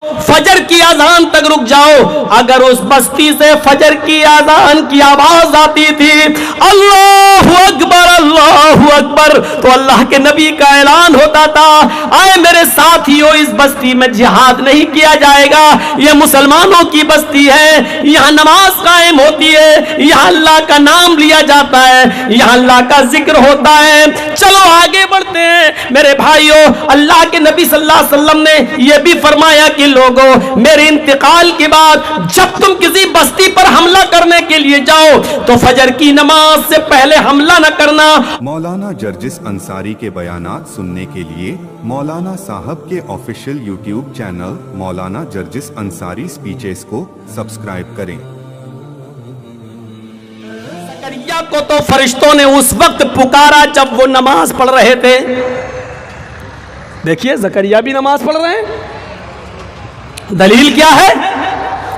فجر کی اذان تک رک جاؤ. اگر اس بستی سے فجر کی اذان کی آواز آتی تھی اللہ اکبر اللہ اکبر, تو اللہ کے نبی کا اعلان ہوتا تھا آئے میرے ساتھیو اس بستی میں جہاد نہیں کیا جائے گا, یہ مسلمانوں کی بستی ہے, یہاں نماز قائم ہوتی ہے, یہاں اللہ کا نام لیا جاتا ہے, یہاں اللہ کا ذکر ہوتا ہے. چلو آگے بڑھتے ہیں میرے بھائیو. اللہ کے نبی صلی اللہ علیہ وسلم نے یہ بھی فرمایا کہ لوگوں میرے انتقال کے بعد جب تم کسی بستی پر حملہ کرنے کے لیے جاؤ تو فجر کی نماز سے پہلے حملہ نہ کرنا. مولانا جرجس انصاری کے بیانات سننے کے لیے مولانا صاحب کے آفیشیل یوٹیوب چینل مولانا جرجس انصاری سپیچز کو سبسکرائب کریں. زکریا کو تو فرشتوں نے اس وقت پکارا جب وہ نماز پڑھ رہے تھے. دیکھیے زکریا بھی نماز پڑھ رہے ہیں. دلیل کیا ہے؟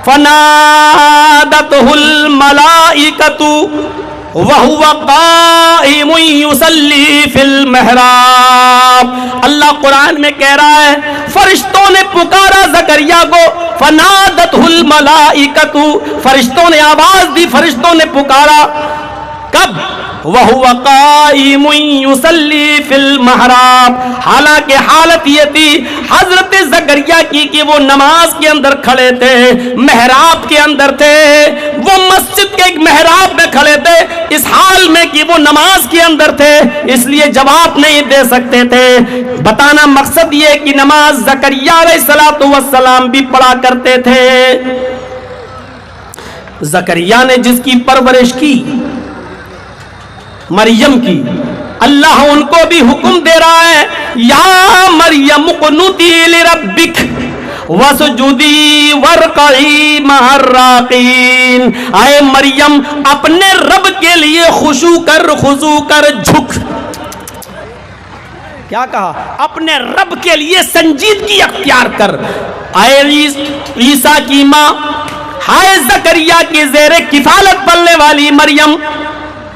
فنادته الملائکۃ وهو قائم یصلی فی المحراب. اللہ قرآن میں کہہ رہا ہے فرشتوں نے پکارا زکریا کو. فنادته الملائکۃ, فرشتوں نے آواز دی, فرشتوں نے پکارا. کب؟ وَهُوَ قَائِمٌ يُصَلِّي فِي الْمَحْرَابِ, حالانکہ حالت یہ تھی حضرت زکریا کی کہ وہ نماز کے اندر کھڑے تھے, محراب کے اندر تھے, وہ مسجد کے ایک محراب میں کھڑے تھے اس حال میں کہ وہ نماز کے اندر تھے, اس لیے جواب نہیں دے سکتے تھے. بتانا مقصد یہ کہ نماز زکریا علیہ السلام بھی پڑھا کرتے تھے. زکریا نے جس کی پرورش کی مریم کی, اللہ ان کو بھی حکم دے رہا ہے یا مریم اقنتی لربک وسجدی وارکعی مع الراکعین. اے مریم اپنے رب کے لیے خضوع کر جھک. کیا کہا؟ اپنے رب کے لیے سنجیدگی اختیار کر. اے عیسیٰ کی ماں, ہائے زکریا کی زیر کفالت پلنے والی مریم,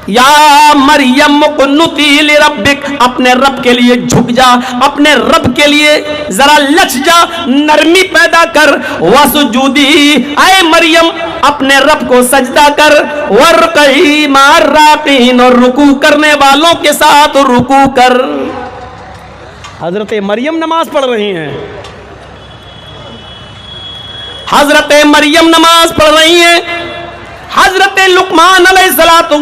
یا مریم اقنتی لربک, اپنے رب کے لیے جھک جا, اپنے رب کے لیے ذرا لچ جا, نرمی پیدا کر. وسجودی, اے مریم اپنے رب کو سجدہ کر. وارکعی مع الراکعین, اور رکوع کرنے والوں کے ساتھ رکوع کر. حضرت مریم نماز پڑھ رہی ہیں, حضرت مریم نماز پڑھ رہی ہیں. حضرت لقمان علیہ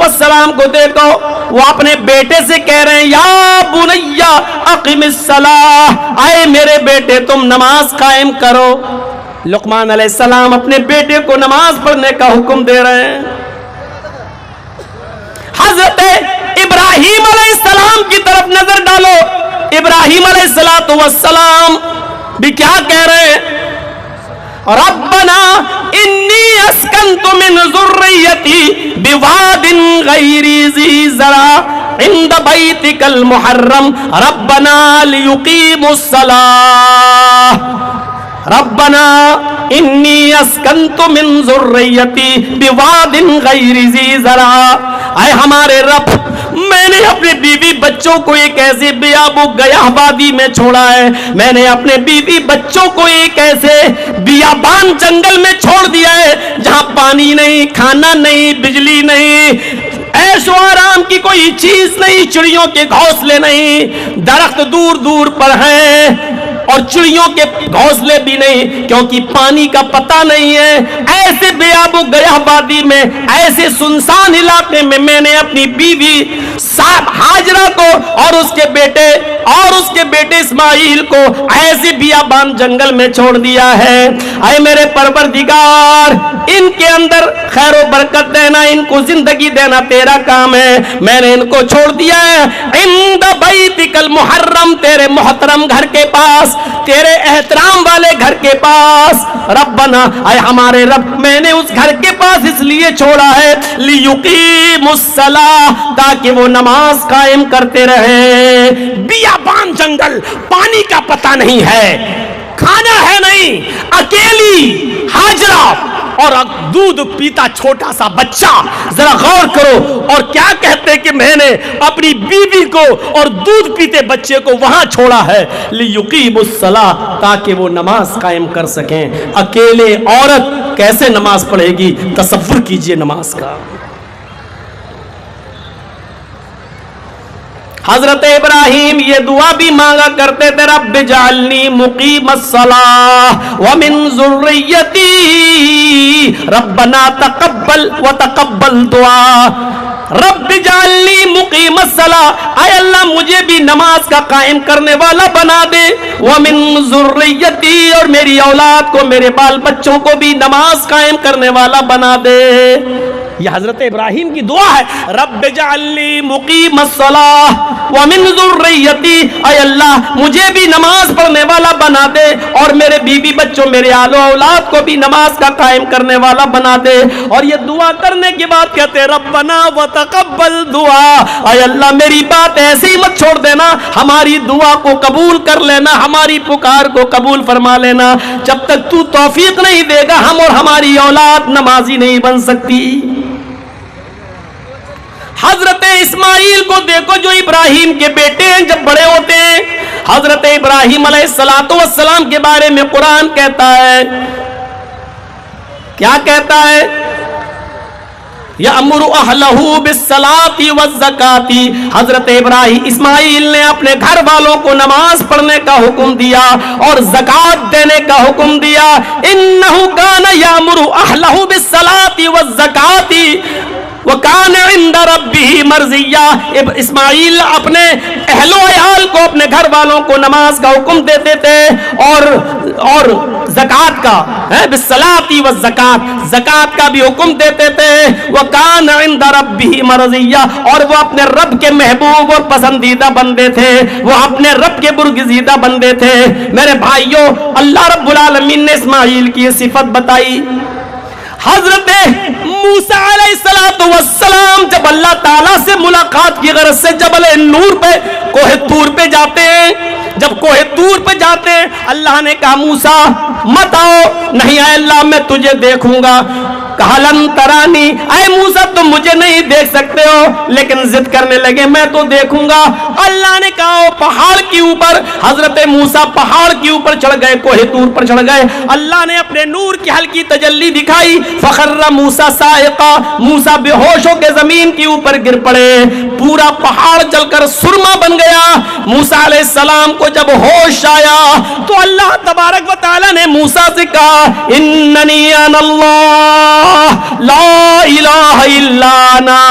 السلام کو دیکھو, وہ اپنے بیٹے سے کہہ رہے ہیں یا بنیا اقم الصلاۃ, اے میرے بیٹے تم نماز قائم کرو. لقمان علیہ السلام اپنے بیٹے کو نماز پڑھنے کا حکم دے رہے ہیں. حضرت ابراہیم علیہ السلام کی طرف نظر ڈالو. ابراہیم علیہ السلام بھی کیا کہہ رہے ہیں؟ ربنا انی اسکنت من ذریتی بواد غیر ذی زرع عند بیتک المحرم ربنا لیقیموا الصلاۃ. ربنا انی اسکنت من ذریتی بواد غیر ذی زرع, اے ہمارے رب میں نے اپنے بیوی بچوں کو ایک ایسے بیابو گیاہ وادی میں چھوڑا ہے, میں نے اپنے بیوی بچوں کو ایک ایسے بیابان جنگل میں چھوڑ دیا ہے جہاں پانی نہیں, کھانا نہیں, بجلی نہیں, عیش و آرام کی کوئی چیز نہیں, چڑیوں کے گھونسلے نہیں, درخت دور دور پر ہیں اور چڑیوں کے گھونسلے بھی نہیں کیونکہ پانی کا پتہ نہیں ہے. ایسے بیاب و گیاہ وادی میں, ایسے سنسان علاقے میں میں نے اپنی بیوی ہاجرہ کو اور اس کے بیٹے اسماعیل کو ایسے بیابان جنگل میں چھوڑ دیا ہے. اے میرے پروردگار ان کے اندر خیر و برکت دینا, ان کو زندگی دینا تیرا کام ہے. میں نے ان کو چھوڑ دیا ہے عند بیتک المحرم, تیرے محترم گھر کے پاس, تیرے احترام والے گھر کے پاس. ربنا, اے ہمارے رب میں نے اس گھر کے پاس اس لیے چھوڑا ہے لیقیموا الصلاۃ, تاکہ وہ نماز قائم کرتے رہے. بیابان جنگل, پانی کا پتہ نہیں ہے, کھانا ہے نہیں, اکیلی ہاجرہ اور دودھ پیتا چھوٹا سا بچہ. ذرا غور کرو. اور کیا کہتے کہ میں نے اپنی بیوی کو اور دودھ پیتے بچے کو وہاں چھوڑا ہے لیقیموا الصلاۃ, تاکہ وہ نماز قائم کر سکیں. اکیلے عورت کیسے نماز پڑھے گی؟ تصور کیجئے نماز کا. حضرت ابراہیم یہ دعا بھی مانگا کرتے تھے, رب اجعلنی مقیم الصلاۃ ومن ذریتی ربنا تقبل وتقبل دعا. رب اجعلنی مقیم الصلاۃ, اے اللہ مجھے بھی نماز کا قائم کرنے والا بنا دے. ومن ذریتی, اور میری اولاد کو, میرے بال بچوں کو بھی نماز قائم کرنے والا بنا دے. یہ حضرت ابراہیم کی دعا ہے, رب اجعلنی مقیم الصلاۃ ومن ذریتی, اے اللہ مجھے بھی نماز پڑھنے والا بنا دے اور میرے بیوی بچوں, میرے آل و اولاد کو بھی نماز کا قائم کرنے والا بنا دے. اور یہ دعا کرنے کے بعد کہتے ربنا وتقبل دعا, اے اللہ میری بات ایسے ہی مت چھوڑ دینا, ہماری دعا کو قبول کر لینا, ہماری پکار کو قبول فرما لینا. جب تک تو توفیق نہیں دے گا ہم اور ہماری اولاد نمازی نہیں بن سکتی. حضرت اسماعیل کو دیکھو جو ابراہیم کے بیٹے ہیں, جب بڑے ہوتے ہیں حضرت ابراہیم علیہ السلام کے بارے میں قرآن کہتا ہے, کیا کہتا ہے؟ یأمر اہلہ بالصلاۃ والزکاۃ. حضرت اسماعیل نے اپنے گھر والوں کو نماز پڑھنے کا حکم دیا اور زکات دینے کا حکم دیا. انہ کان یأمر اہلہ بالصلاۃ والزکاۃ وَكَانَ عِنْدَ رَبِّهِ مَرْضِيًّا. اسماعیل اپنے اہل و عیال کو, اپنے گھر والوں کو نماز کا حکم دیتے تھے اور زکات کا, بالصلاۃ والزکات, زکات کا بھی حکم دیتے تھے. وَكَانَ عِنْدَ رَبِّهِ مَرْضِيًّا, اور وہ اپنے رب کے محبوب اور پسندیدہ بندے تھے, وہ اپنے رب کے برگزیدہ بندے تھے. میرے بھائیوں, اللہ رب العالمین نے اسماعیل کی یہ صفت بتائی. حضرت موسیٰ علیہ السلام جب اللہ تعالیٰ سے ملاقات کی غرض سے جبل نور پہ, کوہ طور پہ جاتے ہیں, جب کوہ طور پہ جاتے ہیں اللہ نے کہا موسیٰ مت آؤ. نہیں اے اللہ میں تجھے دیکھوں گا. کہا لن ترانی, اے موسیٰ تم مجھے نہیں دیکھ سکتے ہو, لیکن ضد کرنے لگے میں تو دیکھوں گا. اللہ نے کہا پہاڑ کے اوپر, حضرت موسیٰ پہاڑ کے اوپر چڑھ گئے, کوہ طور پر چڑھ گئے. اللہ نے اپنے نور کی ہلکی تجلی دکھائی. فخر موسیٰ صاعقا, موسیٰ بے ہوش ہو کے زمین کے اوپر گر پڑے, پورا پہاڑ جل کر سرما بن گیا. موسیٰ علیہ السلام کو جب ہوش آیا تو اللہ تبارک و تعالی نے موسیٰ سے کہا اننی انا اللہ لا الہ الا انا.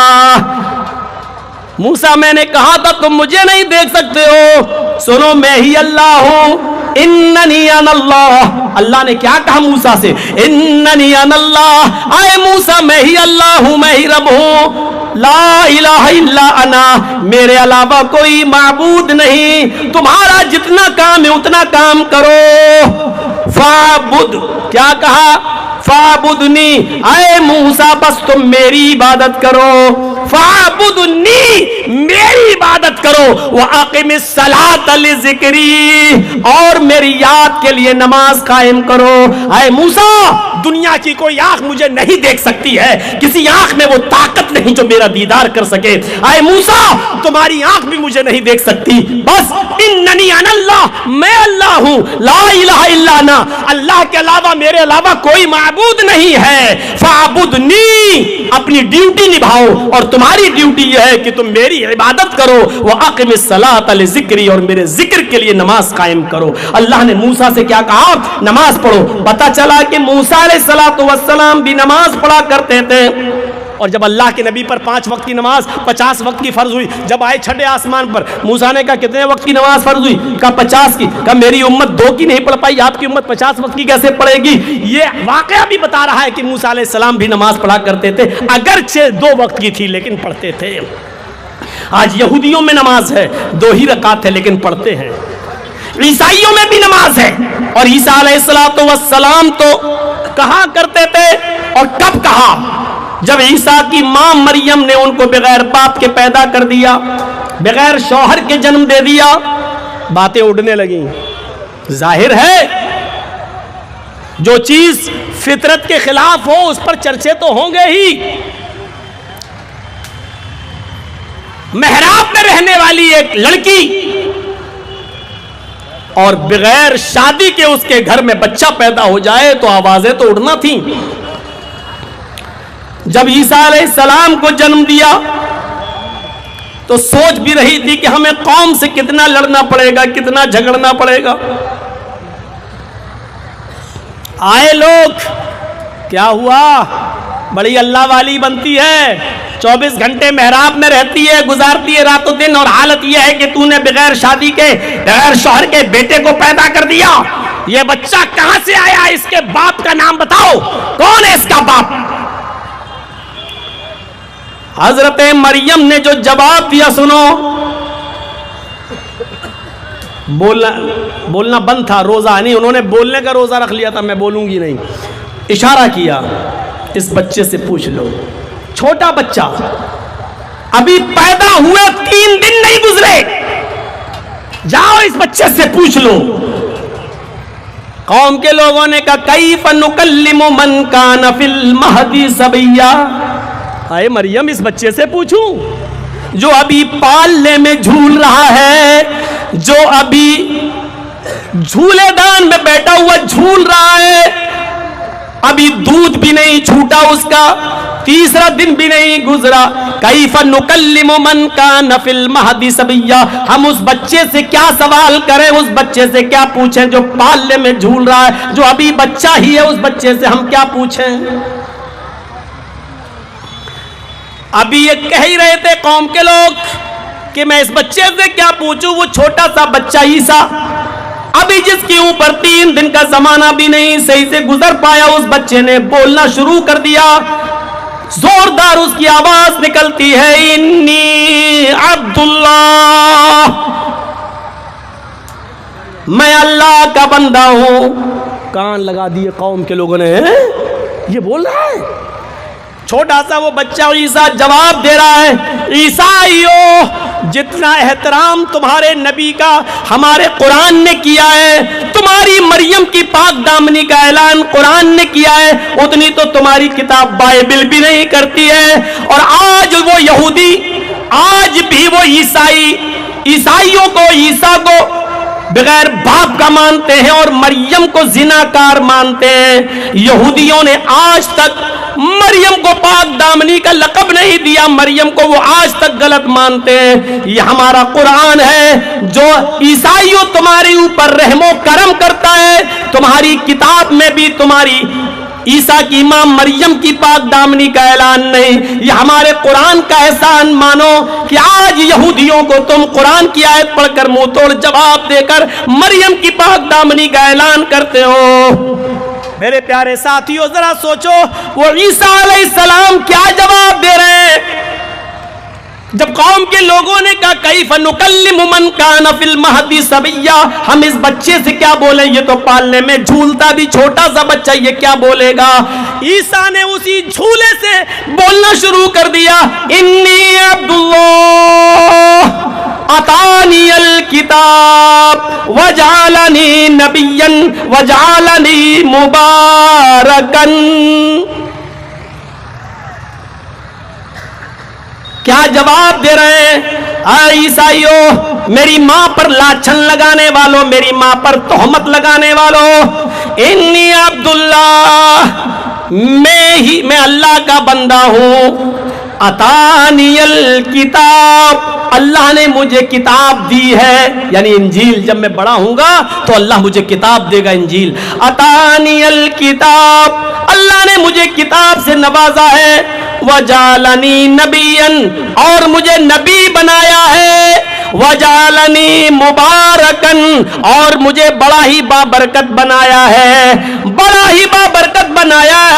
موسیٰ میں نے کہا تھا تم مجھے نہیں دیکھ سکتے ہو, سنو میں ہی اللہ ہوں. اننی انا اللہ, اللہ نے کیا کہا موسیٰ سے؟ اننی انا اللہ, اے موسیٰ میں ہی اللہ ہوں, میں ہی رب ہوں. لا الہ الا انا, میرے علاوہ کوئی معبود نہیں. تمہارا جتنا کام ہے اتنا کام کرو. فاعبد, کیا کہا؟ فاعبدنی, اے موسیٰ بس تم میری عبادت کرو. فاعبدنی, میری عبادت کرو. واقم الصلاۃ لذکری, اور میری یاد کے لیے نماز قائم کرو. اے موسیٰ دنیا کی کوئی آنکھ مجھے نہیں دیکھ سکتی ہے, کسی آنکھ میں وہ طاقت نہیں جو میرا دیدار کر سکے. اے موسیٰ تمہاری آنکھ بھی مجھے نہیں دیکھ سکتی. بس اننی انا اللہ, میں اللہ ہوں. لا الہ الا انا, اللہ کے علاوہ میرے علاوہ کوئی معبود نہیں ہے. فاعبدنی, اپنی ڈیوٹی نبھاؤ, اور تمہاری ڈیوٹی یہ ہے کہ تم میری عبادت کرو. واقم الصلاۃ لذکری, اور میرے ذکر کے لیے نماز قائم کرو. اللہ نے موسیٰ سے کیا کہا؟ نماز پڑھو. پتہ چلا کہ موسیٰ علیہ السلام بھی نماز پڑھا کرتے تھے. اور جب اللہ کے نبی پر 5 وقت کی نماز 50 وقت کی فرض ہوئی, جب آئے چھٹے آسمان پر, موسیٰ نے کہا کتنے وقت کی نماز فرض ہوئی؟ کہا 50 کی. کہا میری امت 2 کی نہیں پڑھ پائی, آپ کی امت 50 وقت کی کیسے پڑھے گی؟ یہ واقعہ بھی بتا رہا ہے کہ موسیٰ علیہ السلام بھی نماز پڑھا کرتے تھے, اگرچہ 2 وقت کی تھی لیکن پڑھتے تھے. آج یہودیوں میں نماز ہے 2 ہی رکعت ہے لیکن پڑھتے ہیں. عیسائیوں میں بھی نماز ہے, اور عیسیٰ علیہ السلام تو کہا کرتے تھے. اور کب کہا؟ جب عیسیٰ کی ماں مریم نے ان کو بغیر باپ کے پیدا کر دیا, بغیر شوہر کے جنم دے دیا, باتیں اڑنے لگیں. ظاہر ہے جو چیز فطرت کے خلاف ہو اس پر چرچے تو ہوں گے ہی. محراب میں رہنے والی ایک لڑکی اور بغیر شادی کے اس کے گھر میں بچہ پیدا ہو جائے تو آوازیں تو اڑنا تھیں. جب عیسیٰ علیہ السلام کو جنم دیا تو سوچ بھی رہی تھی کہ ہمیں قوم سے کتنا لڑنا پڑے گا, کتنا جھگڑنا پڑے گا. آئے لوگ, کیا ہوا, بڑی اللہ والی بنتی ہے, 24 گھنٹے محراب میں رہتی ہے, گزارتی ہے رات و دن, اور حالت یہ ہے کہ تو نے بغیر شادی کے, بغیر شوہر کے بیٹے کو پیدا کر دیا. یہ بچہ کہاں سے آیا, اس کے باپ کا نام بتاؤ, کون ہے اس کا باپ؟ حضرت مریم نے جو جواب دیا سنو. بولنا بند تھا, روزہ نہیں, انہوں نے بولنے کا روزہ رکھ لیا تھا, میں بولوں گی نہیں. اشارہ کیا, اس بچے سے پوچھ لو, چھوٹا بچہ, ابھی پیدا ہوئے 3 دن نہیں گزرے, جاؤ اس بچے سے پوچھ لو. قوم کے لوگوں نے کہا کیف نکلم من کان فی المہدی صبیا. اے مریم, اس بچے سے پوچھوں جو ابھی پالنے میں جھول رہا ہے, جو ابھی جھولے دان میں بیٹھا ہوا جھول رہا ہے, ابھی دودھ بھی نہیں چھوٹا اس کا, 3 دن بھی نہیں گزرا. کیف نکلم من کان فی المہدی صبیا. ہم اس بچے سے کیا سوال کریں, اس بچے سے کیا پوچھیں جو پالنے میں جھول رہا ہے, جو ابھی بچہ ہی ہے, اس بچے سے ہم کیا پوچھیں؟ ابھی یہ کہہ ہی رہے تھے قوم کے لوگ کہ میں اس بچے سے کیا پوچھوں, وہ چھوٹا سا بچہ عیسیٰ, ابھی جس کے اوپر 3 دن کا زمانہ بھی نہیں صحیح سے گزر پایا, اس بچے نے بولنا شروع کر دیا. زوردار اس کی آواز نکلتی ہے, انی عبداللہ, میں اللہ کا بندہ ہوں. کان لگا دیے قوم کے لوگوں نے, یہ بول رہا ہے چھوٹا سا وہ بچہ. عیسیٰ جواب دے رہا ہے, عیسائیو, جتنا احترام تمہارے نبی کا ہمارے قرآن نے کیا ہے, تمہاری مریم کی پاک دامنی کا اعلان قرآن نے کیا ہے, اتنی تو تمہاری کتاب بائبل بھی نہیں کرتی ہے. اور آج وہ یہودی, آج بھی وہ عیسائیوں کو, عیسیٰ کو بغیر باپ کا مانتے ہیں اور مریم کو زناکار مانتے ہیں. یہودیوں نے آج تک مریم کو پاک دامنی کا لقب نہیں دیا, مریم کو وہ آج تک غلط مانتے ہیں. یہ ہمارا قرآن ہے جو عیسائیوں تمہارے اوپر رحم و کرم کرتا ہے. تمہاری کتاب میں بھی تمہاری عیسیٰ کی ماں مریم کی پاک دامنی کا اعلان نہیں. یہ ہمارے قرآن کا احسان مانو کہ آج یہودیوں کو تم قرآن کی آیت پڑھ کر منہ توڑ جواب دے کر مریم کی پاک دامنی کا اعلان کرتے ہو. میرے پیارے ساتھیوں, ذرا سوچو وہ عیسیٰ علیہ السلام کیا جواب دے رہے ہیں. جب قوم کے لوگوں نے کہا کیف نکلم من کان فی المہدی صبیا, ہم اس بچے سے کیا بولیں, یہ تو پالنے میں جھولتا بھی چھوٹا سا بچہ, یہ کیا بولے گا. عیسیٰ نے اسی جھولے سے بولنا شروع کر دیا, انی عبداللہ اتانی الکتاب وجعلنی نبیا وجعلنی مبارکا. کیا جواب دے رہے ہیں, اے عیسائیوں, میری ماں پر لاچھن لگانے والوں, میری ماں پر تہمت لگانے والوں, انی عبداللہ, میں اللہ کا بندہ ہوں. اتانی الکتاب, اللہ نے مجھے کتاب دی ہے, یعنی انجیل. جب میں بڑا ہوں گا تو اللہ مجھے کتاب دے گا, انجیل. اتانی الکتاب, اللہ نے مجھے کتاب سے نوازا ہے. وجعلنی نبیا, اور مجھے نبی بنایا ہے. وجعلنی مبارکا, اور مجھے بڑا ہی بابرکت بنایا ہے, بڑا ہی بابرکت بنایا ہے.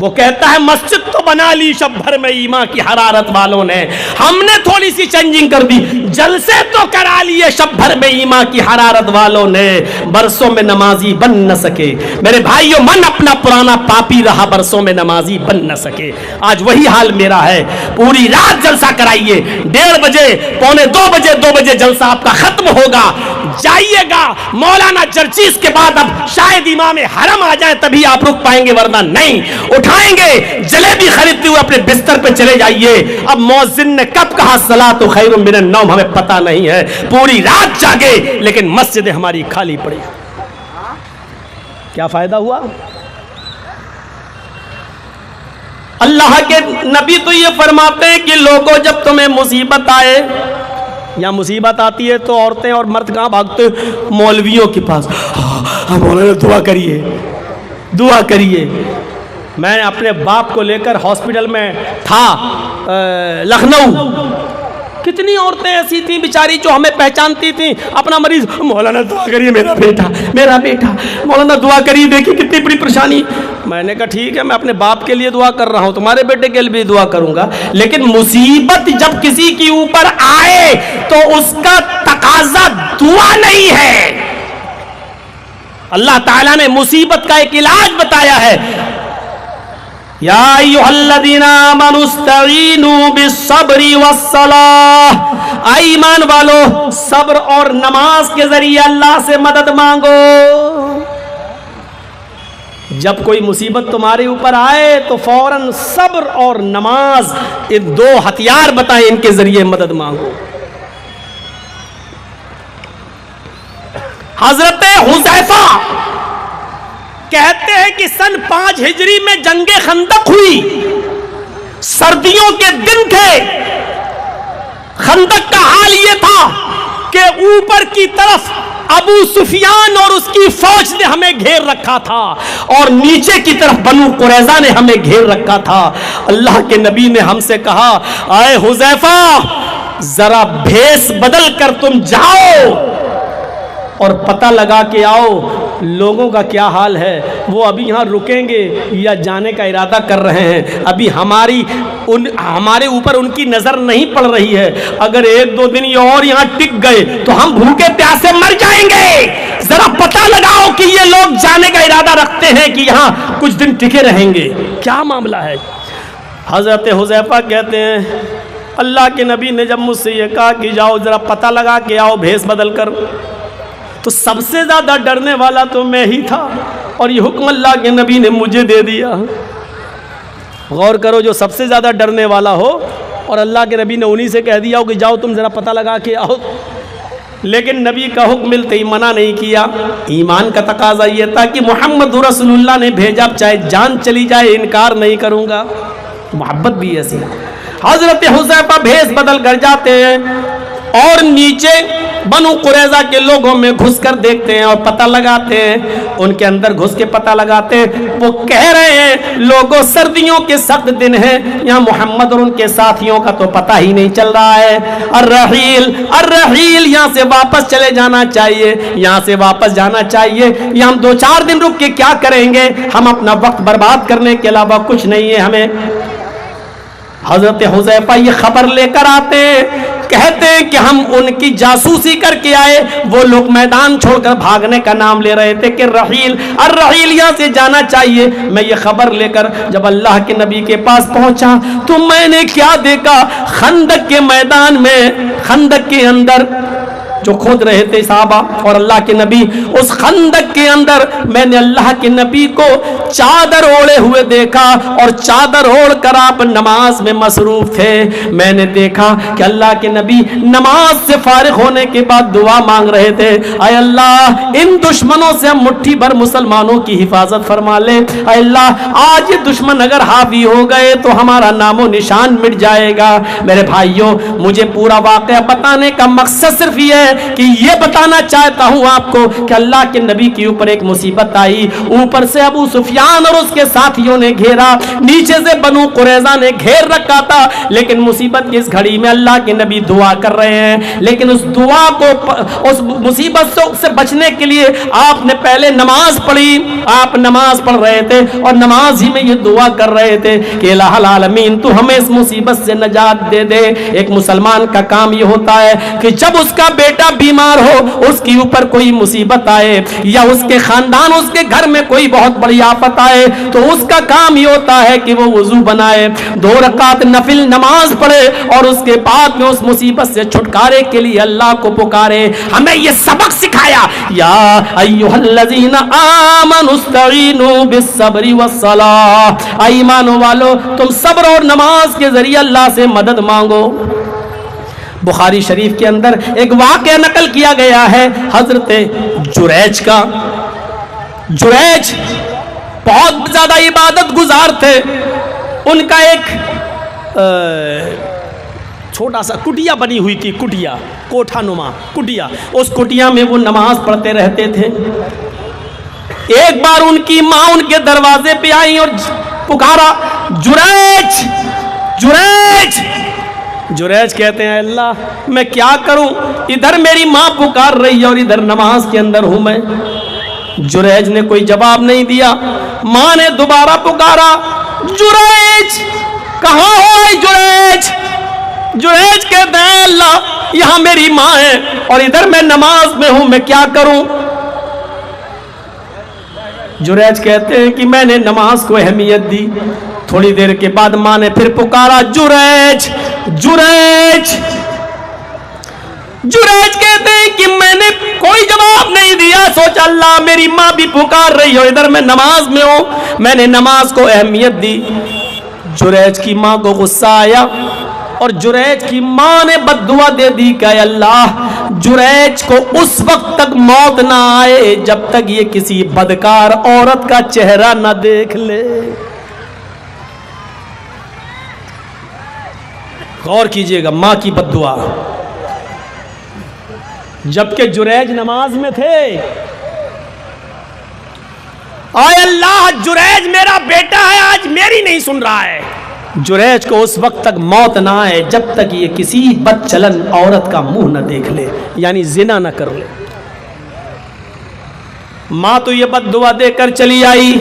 وہ کہتا ہے مسجد تو بنا لی شب بھر میں ایمان کی حرارت والوں نے، ہم نے تھوڑی سی چینجنگ کر دی، جلسے تو کرا لیے شب بھر میں ایمان کی حرارت والوں نے، برسوں میں نمازی بن نہ سکے۔ میرے بھائیوں، من اپنا پرانا پاپی رہا، برسوں میں نمازی بن نہ سکے۔ آج وہی حال میرا ہے، پوری رات جلسہ کرائیے، 1:30 بجے، 1:45 بجے جلسہ آپ کا ختم ہوگا، جائیے گا مولانا جرجیس کے بعد اب شاید امام حرم آ جائے تبھی آپ رک پائیں گے، ورنہ نہیں۔ اٹھائیں گے جلیبی خریدتے ہوئے اپنے بستر پہ چلے جائیے۔ اب مؤذن نے کب کہا الصلاۃ خیر من النوم ہمیں پتہ نہیں ہے، پوری رات جاگے لیکن مسجدیں ہماری خالی پڑی۔ کیا فائدہ ہوا؟ اللہ کے نبی تو یہ فرماتے ہیں کہ لوگوں جب تمہیں مصیبت آئے یا مصیبت آتی ہے تو عورتیں اور مرد کہاں بھاگتے؟ مولویوں کے پاس، مولانا دعا کریے دعا کریے۔ میں اپنے باپ کو لے کر ہاسپٹل میں تھا لکھنؤ، کتنی عورتیں ایسی تھیں بیچاری جو ہمیں پہچانتی تھیں، اپنا مریض مولانا دعا کریے میرا بیٹا، مولانا دعا کریے، دیکھیے کتنی بڑی پریشانی۔ میں نے کہا ٹھیک ہے، میں اپنے باپ کے لیے دعا کر رہا ہوں، تمہارے بیٹے کے لیے بھی دعا کروں گا، لیکن مصیبت جب کسی کے اوپر آئے تو اس کا تقاضا دعا نہیں ہے۔ اللہ تعالیٰ نے مصیبت کا ایک علاج بتایا ہے، یا ایھا الذین آمنوا استعینوا بالصبر والصلاۃ، اے ایمان والو صبر اور نماز کے ذریعے اللہ سے مدد مانگو۔ جب کوئی مصیبت تمہارے اوپر آئے تو فوراً صبر اور نماز، ان دو ہتھیار بتائیں، ان کے ذریعے مدد مانگو۔ حضرت حذیفہ کہتے ہیں کہ سن 5 ہجری میں جنگ خندق ہوئی، سردیوں کے دن تھے، خندق کا حال یہ تھا کہ اوپر کی طرف ابو سفیان اور اس کی فوج نے ہمیں گھیر رکھا تھا اور نیچے کی طرف بنو قریظہ نے ہمیں گھیر رکھا تھا۔ اللہ کے نبی نے ہم سے کہا اے حذیفہ ذرا بھیس بدل کر تم جاؤ اور پتہ لگا کے آؤ لوگوں کا کیا حال ہے، وہ ابھی یہاں رکیں گے یا جانے کا ارادہ کر رہے ہیں، ابھی ہمارے اوپر ان کی نظر نہیں پڑ رہی ہے، اگر 1-2 دن یہ اور یہاں ٹک گئے تو ہم بھوکے پیاسے مر جائیں گے، ذرا پتہ لگاؤ کہ یہ لوگ جانے کا ارادہ رکھتے ہیں کہ یہاں کچھ دن ٹکے رہیں گے، کیا معاملہ ہے؟ حضرت حذیفہ کہتے ہیں اللہ کے نبی نے جب مجھ سے یہ کہا کہ جاؤ ذرا پتہ لگا کے آؤ بھیس بدل کر، تو سب سے زیادہ ڈرنے والا تو میں ہی تھا اور یہ حکم اللہ کے نبی نے مجھے دے دیا۔ غور کرو، جو سب سے زیادہ ڈرنے والا ہو اور اللہ کے نبی نے انہی سے کہہ دیا ہو کہ جاؤ تم ذرا پتہ لگا کے آؤ، لیکن نبی کا حکم ملتے ہی منع نہیں کیا۔ ایمان کا تقاضا یہ تھا کہ محمد رسول اللہ نے بھیجا، چاہے جان چلی جائے انکار نہیں کروں گا، محبت بھی ایسی۔ حضرت حذیفہ بھیس بدل کر جاتے ہیں اور نیچے بنو قریظہ کے لوگوں میں گھس کر دیکھتے ہیں اور پتہ لگاتے ہیں، ان کے اندر گھس کے پتہ لگاتے ہیں، وہ کہہ رہے ہیں لوگوں سردیوں کے سخت دن ہیں، یہاں محمد اور ان کے ساتھیوں کا تو پتہ ہی نہیں چل رہا ہے، الرحیل یہاں سے واپس چلے جانا چاہیے، یہاں سے واپس جانا چاہیے، یہ ہم 2-4 دن رک کے کیا کریں گے، ہم اپنا وقت برباد کرنے کے علاوہ کچھ نہیں ہے ہمیں۔ حضرت حذیفہ یہ خبر لے کر آتے ہیں، کہتے ہیں کہ ہم ان کی جاسوسی کر کے آئے، وہ لوگ میدان چھوڑ کر بھاگنے کا نام لے رہے تھے کہ الرحیل یہاں سے جانا چاہیے۔ میں یہ خبر لے کر جب اللہ کے نبی کے پاس پہنچا تو میں نے کیا دیکھا، خندق کے میدان میں، خندق کے اندر جو کھود رہے تھے صحابہ اور اللہ کے نبی، اس خندق کے اندر میں نے اللہ کے نبی کو چادر اوڑے ہوئے دیکھا اور چادر اوڑ کر آپ نماز میں مصروف تھے۔ میں نے دیکھا کہ اللہ کے نبی نماز سے فارغ ہونے کے بعد دعا مانگ رہے تھے، اے اللہ ان دشمنوں سے ہم مٹھی بھر مسلمانوں کی حفاظت فرما لے، اے اللہ آج یہ دشمن اگر حاوی ہو گئے تو ہمارا نام و نشان مٹ جائے گا۔ میرے بھائیوں، مجھے پورا واقعہ بتانے کا مقصد صرف یہ ہے کہ یہ بتانا چاہتا ہوں آپ کو کہ اللہ کے نبی کے اوپر ایک مصیبت آئی، اوپر سے ابو سفیان اور اس کے ساتھیوں نے گھیرا، نیچے سے بنو قریظہ نے گھیر رکھا تھا، لیکن مصیبت کی اس گھڑی میں اللہ کے نبی دعا کر رہے ہیں، لیکن اس دعا کو، اس مصیبت سے بچنے کے لیے آپ نے پہلے نماز پڑھی، آپ نماز پڑھ رہے تھے اور نماز ہی میں یہ دعا کر رہے تھے کہ الہ العالمین تو ہمیں اس مصیبت سے نجات دے دے۔ ایک مسلمان کا کام یہ ہوتا ہے کہ جب اس کا بیٹا بیمار ہو، اس کے اوپر کوئی مصیبت آئے یا اس کے خاندان، اس کے گھر میں کوئی بہت بڑی آفت آئے، تو اس کا کام یہ ہوتا ہے کہ وہ وضو بنائے، 2 رکعت نفل نماز پڑھے اور اس کے بعد میں اس مصیبت سے چھٹکارے کے لیے اللہ کو پکارے۔ ہمیں یہ سبق سکھایا، یا ایھا الذین آمنوا استعینوا بالصبر والصلاۃ، ایمان والو تم صبر اور نماز کے ذریعے اللہ سے مدد مانگو۔ بخاری شریف کے اندر ایک واقعہ نقل کیا گیا ہے حضرت جریج کا۔ جریج بہت زیادہ عبادت گزار تھے، ان کا ایک چھوٹا سا کٹیا بنی ہوئی تھی، کٹیا، کوٹھا نما کٹیا، اس کٹیا میں وہ نماز پڑھتے رہتے تھے۔ ایک بار ان کی ماں ان کے دروازے پہ آئی اور پکارا، جریج جریج۔ جریج کہتے ہیں اللہ میں کیا کروں، ادھر میری ماں پکار رہی ہے اور ادھر نماز کے اندر ہوں میں۔ جریج نے کوئی جواب نہیں دیا، ماں نے دوبارہ پکارا، جریج کہاں ہو اے جریج؟ جریج کہتے ہیں اللہ یہاں میری ماں ہے اور ادھر میں نماز میں ہوں، میں کیا کروں؟ جریج کہتے ہیں کہ میں نے نماز کو اہمیت دی۔ تھوڑی دیر کے بعد ماں نے پھر پکارا، جریج جریج۔ جریج کہتے ہیں کہ میں نے کوئی جواب نہیں دیا، سوچا اللہ میری ماں بھی پکار رہی ہو، ادھر میں نماز میں ہوں، میں نے نماز کو اہمیت دی۔ جریج کی ماں کو غصہ آیا اور جریج کی ماں نے بد دعا دے دی کہ اللہ جریج کو اس وقت تک موت نہ آئے جب تک یہ کسی بدکار عورت کا چہرہ نہ دیکھ لے۔ غور کیجئے گا، ماں کی بد دعا، جبکہ جریج نماز میں تھے۔ آئے اللہ جریج میرا بیٹا ہے، آج میری نہیں سن رہا ہے۔ جریج کو اس وقت تک موت نہ آئے جب تک یہ کسی بد چلن عورت کا منہ نہ دیکھ لے، یعنی زنا نہ کر لے۔ ماں تو یہ بد دعا دے کر چلی آئی۔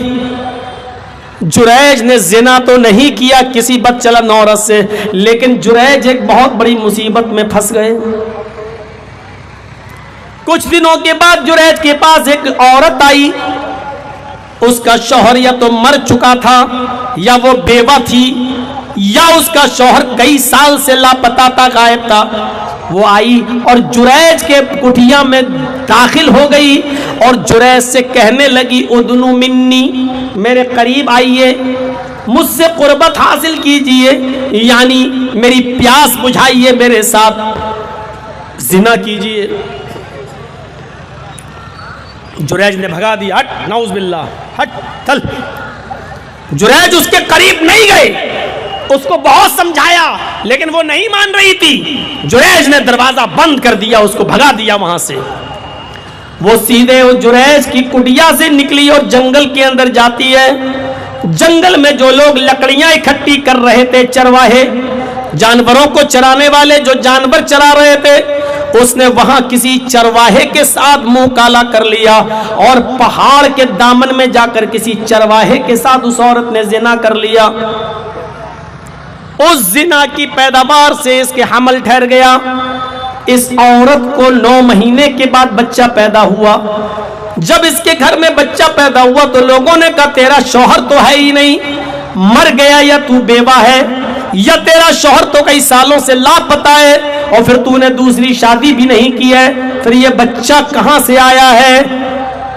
جریج نے زنا تو نہیں کیا کسی بد چلن عورت سے، لیکن جریج ایک بہت بڑی مصیبت میں پھنس گئے۔ کچھ دنوں کے بعد جریج کے پاس ایک عورت آئی، اس کا شوہر یا تو مر چکا تھا یا وہ بیوہ تھی یا اس کا شوہر کئی سال سے لاپتہ تھا، غائب تھا۔ وہ آئی اور جریج کے کٹھیا میں داخل ہو گئی اور جریج سے کہنے لگی، ادنو منی، میرے قریب آئیے، مجھ سے قربت حاصل کیجئے، یعنی میری پیاس بجھائیے، میرے ساتھ زنا کیجئے۔ جریج نے بھگا دیا، ہٹ نعوذ باللہ، ہٹ چل۔ جریج اس کے قریب نہیں گئے، اس کو بہت سمجھایا لیکن وہ نہیں مان رہی تھی۔ جریج نے دروازہ بند کر دیا، اس کو بھگا دیا وہاں سے۔ وہ سیدھے جریج کی کٹیا سے نکلی اور جنگل کے اندر جاتی ہے۔ جنگل میں جو لوگ لکڑیاں اکٹھی کر رہے تھے، چرواہے، جانوروں کو چرانے والے جو جانور چرا رہے تھے، اس نے وہاں کسی چرواہے کے ساتھ منہ کالا کر لیا اور پہاڑ کے دامن میں جا کر کسی چرواہے کے ساتھ اس عورت نے زنا کر لیا۔ اس زنا کی پیداوار سے اس کے حمل ٹھہر گیا۔ اس عورت کو 9 مہینے کے بعد بچہ پیدا ہوا۔ جب اس کے گھر میں بچہ پیدا ہوا تو لوگوں نے کہا تیرا شوہر تو ہے ہی نہیں، مر گیا، یا تو بیوہ ہے، یا تیرا شوہر تو کئی سالوں سے لاپتہ ہے اور پھر تو نے دوسری شادی بھی نہیں کی ہے، پھر یہ بچہ کہاں سے آیا ہے؟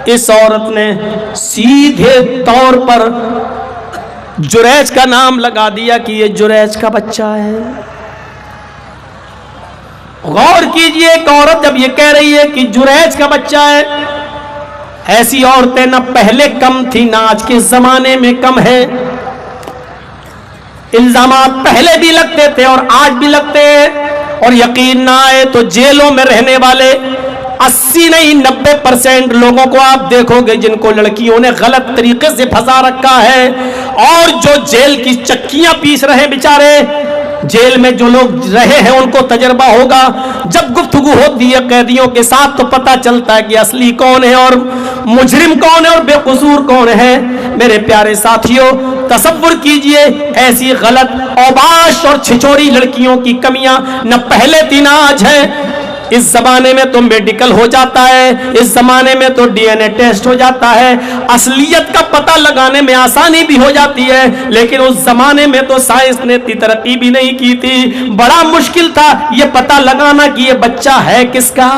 اس عورت نے سیدھے طور پر جریج کا نام لگا دیا کہ یہ جریج کا بچہ ہے۔ غور کیجئے، ایک عورت جب یہ کہہ رہی ہے کہ جریج کا بچہ ہے، ایسی عورتیں نہ پہلے کم تھی نہ آج کے زمانے میں کم ہے۔ الزامات پہلے بھی لگتے تھے اور آج بھی لگتے ہیں، اور یقین نہ آئے تو جیلوں میں رہنے والے 80 نہیں 90% لوگوں کو آپ دیکھو گے جن کو لڑکیوں نے غلط طریقے سے پھنسا رکھا ہے، اور جو جیل کی چکیاں پیس رہے بیچارے، جیل میں جو لوگ رہے ہیں ان کو تجربہ ہوگا، جب گفتگو ہوتی ہے قیدیوں کے ساتھ تو پتہ چلتا ہے کہ اصلی کون ہے اور مجرم کون ہے اور بے قصور کون ہے۔ میرے پیارے ساتھیوں، تصور کیجئے ایسی غلط اوباش اور چھچوری لڑکیوں کی کمیاں نہ پہلے تھی نہ آج ہے۔ اس زمانے میں تو میڈیکل ہو جاتا ہے، اس زمانے میں تو ڈی این اے ٹیسٹ ہو جاتا ہے، اصلیت کا پتہ لگانے میں آسانی بھی ہو جاتی ہے، لیکن اس زمانے میں تو سائنس نے اتنی ترقی بھی نہیں کی تھی، بڑا مشکل تھا یہ پتہ لگانا کہ یہ بچہ ہے کس کا۔